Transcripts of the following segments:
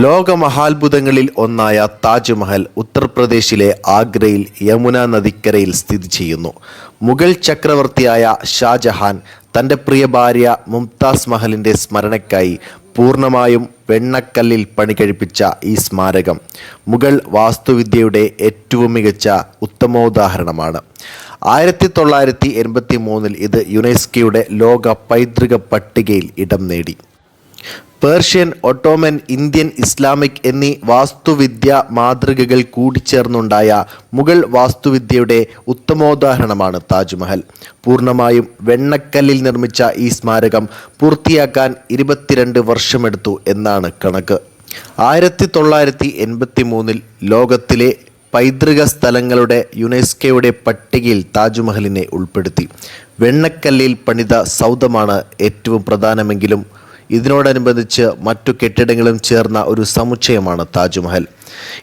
ലോകമഹാത്ഭുതങ്ങളിൽ ഒന്നായ താജ്മഹൽ ഉത്തർപ്രദേശിലെ ആഗ്രയിൽ യമുന നദിക്കരയിൽ സ്ഥിതി ചെയ്യുന്നു. മുഗൾ ചക്രവർത്തിയായ ഷാജഹാൻ തൻ്റെ പ്രിയ ഭാര്യ മുംതാസ് മഹലിൻ്റെ സ്മരണയ്ക്കായി പൂർണ്ണമായും വെണ്ണക്കല്ലിൽ പണികഴിപ്പിച്ച ഈ സ്മാരകം മുഗൾ വാസ്തുവിദ്യയുടെ ഏറ്റവും മികച്ച ഉത്തമോദാഹരണമാണ്. 1983 ഇത് യുനെസ്കോയുടെ ലോക പൈതൃക പട്ടികയിൽ ഇടം നേടി. പേർഷ്യൻ, ഒട്ടോമൻ, ഇന്ത്യൻ, ഇസ്ലാമിക് എന്നീ വാസ്തുവിദ്യ മാതൃകകൾ കൂടിച്ചേർന്നുണ്ടായ മുഗൾ വാസ്തുവിദ്യയുടെ ഉത്തമോദാഹരണമാണ് താജ്മഹൽ. പൂർണ്ണമായും വെണ്ണക്കല്ലിൽ നിർമ്മിച്ച ഈ സ്മാരകം പൂർത്തിയാക്കാൻ 22 വർഷമെടുത്തു എന്നാണ് കണക്ക്. 1983 ലോകത്തിലെ പൈതൃക സ്ഥലങ്ങളുടെ യുനെസ്കോയുടെ പട്ടികയിൽ താജ്മഹലിനെ ഉൾപ്പെടുത്തി. വെണ്ണക്കല്ലിൽ പണിത സൗധമാണ് ഏറ്റവും പ്രധാനമെങ്കിലും ഇതിനോടനുബന്ധിച്ച് മറ്റു കെട്ടിടങ്ങളും ചേർന്ന ഒരു സമുച്ചയമാണ് താജ്മഹൽ.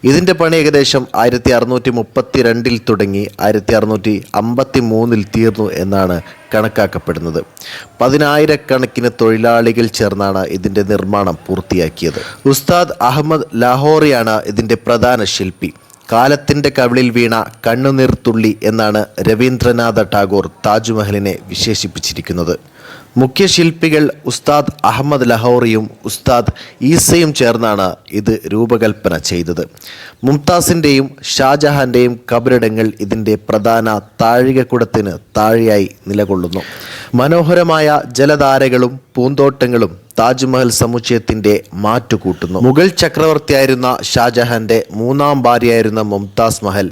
ഇതിൻ്റെ പണി ഏകദേശം 1632 തുടങ്ങി 1653 തീർന്നു എന്നാണ് കണക്കാക്കപ്പെടുന്നത്. 10,000 തൊഴിലാളികൾ ചേർന്നാണ് ഇതിൻ്റെ നിർമ്മാണം പൂർത്തിയാക്കിയത്. ഉസ്താദ് അഹമ്മദ് ലാഹോറിയാണ് ഇതിൻ്റെ പ്രധാന ശില്പി. കാലത്തിൻ്റെ കവിളിൽ വീണ കണ്ണുനീർ തുള്ളി എന്നാണ് രവീന്ദ്രനാഥ ടാഗോർ താജ്മഹലിനെ വിശേഷിപ്പിച്ചിരിക്കുന്നത്. മുഖ്യ ശില്പികൾ ഉസ്താദ് അഹമ്മദ് ലഹോറിയും ഉസ്താദ് ഈസയും ചേർന്നാണ് ഇത് രൂപകൽപ്പന ചെയ്തത്. മുംതാസിൻ്റെയും ഷാജഹാൻ്റെയും കബറിടങ്ങൾ ഇതിൻ്റെ പ്രധാന താഴികക്കുടത്തിന് താഴെയായി നിലകൊള്ളുന്നു. മനോഹരമായ ജലധാരകളും പൂന്തോട്ടങ്ങളും താജ്മഹൽ സമുച്ചയത്തിൻ്റെ മാറ്റുകൂട്ടുന്നു. മുഗൾ ചക്രവർത്തിയായിരുന്ന ഷാജഹാൻ്റെ 3ാം ഭാര്യയായിരുന്ന മുംതാസ് മഹൽ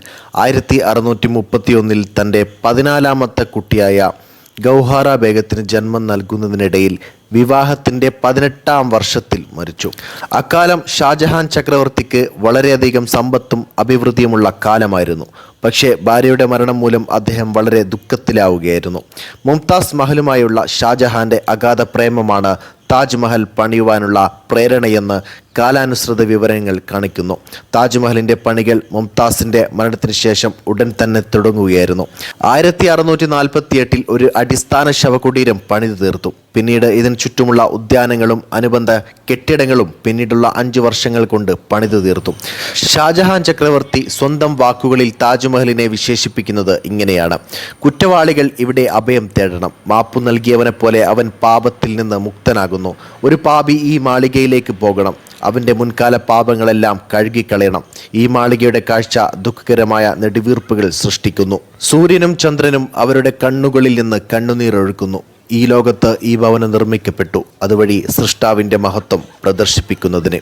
1631 തൻ്റെ 14ാമത്തെ കുട്ടിയായ ഗൗഹാര ബേഗത്തിന് ജന്മം നൽകുന്നതിനിടയിൽ വിവാഹത്തിൻ്റെ 18ാം വർഷത്തിൽ മരിച്ചു. അക്കാലം ഷാജഹാൻ ചക്രവർത്തിക്ക് വളരെയധികം സമ്പത്തും അഭിവൃദ്ധിയുമുള്ള കാലമായിരുന്നു. പക്ഷേ ഭാര്യയുടെ മരണം മൂലം അദ്ദേഹം വളരെ ദുഃഖത്തിലാവുകയായിരുന്നു. മുംതാസ് മഹലുമായുള്ള ഷാജഹാൻ്റെ അഗാധ പ്രേമമാണ് താജ്മഹൽ പണിയുവാനുള്ള പ്രേരണയെന്ന് കാലാനുസൃത വിവരങ്ങൾ കാണിക്കുന്നു. താജ്മഹലിൻ്റെ പണികൾ മുംതാസിൻ്റെ മരണത്തിന് ശേഷം ഉടൻ തന്നെ തുടങ്ങുകയായിരുന്നു. 1648 ഒരു അടിസ്ഥാന ശവകുടീരം പണിതു തീർത്തു. പിന്നീട് ഇതിന് ചുറ്റുമുള്ള ഉദ്യാനങ്ങളും അനുബന്ധ കെട്ടിടങ്ങളും പിന്നീടുള്ള 5 വർഷങ്ങൾ കൊണ്ട് പണിതു തീർത്തു. ഷാജഹാൻ ചക്രവർത്തി സ്വന്തം വാക്കുകളിൽ താജ്മഹലിനെ വിശേഷിപ്പിക്കുന്നത് ഇങ്ങനെയാണ്: കുറ്റവാളികൾ ഇവിടെ അഭയം തേടണം. മാപ്പു നൽകിയവനെ പോലെ അവൻ പാപത്തിൽ നിന്ന് മുക്തനാകുന്നു. ഒരു പാപി ഈ മാളികയിലേക്ക് പോകണം. അവൻ്റെ മുൻകാല പാപങ്ങളെല്ലാം കഴുകിക്കളയണം. ഈ മാളികയുടെ കാഴ്ച ദുഃഖകരമായ നെടുവീർപ്പുകൾ സൃഷ്ടിക്കുന്നു. സൂര്യനും ചന്ദ്രനും അവരുടെ കണ്ണുകളിൽ നിന്ന് കണ്ണുനീരൊഴുക്കുന്നു. ഈ ലോകത്ത് ഈ ഭവനം നിർമ്മിക്കപ്പെട്ടു അതുവഴി സൃഷ്ടാവിൻ്റെ മഹത്വം പ്രദർശിപ്പിക്കുന്നതിന്.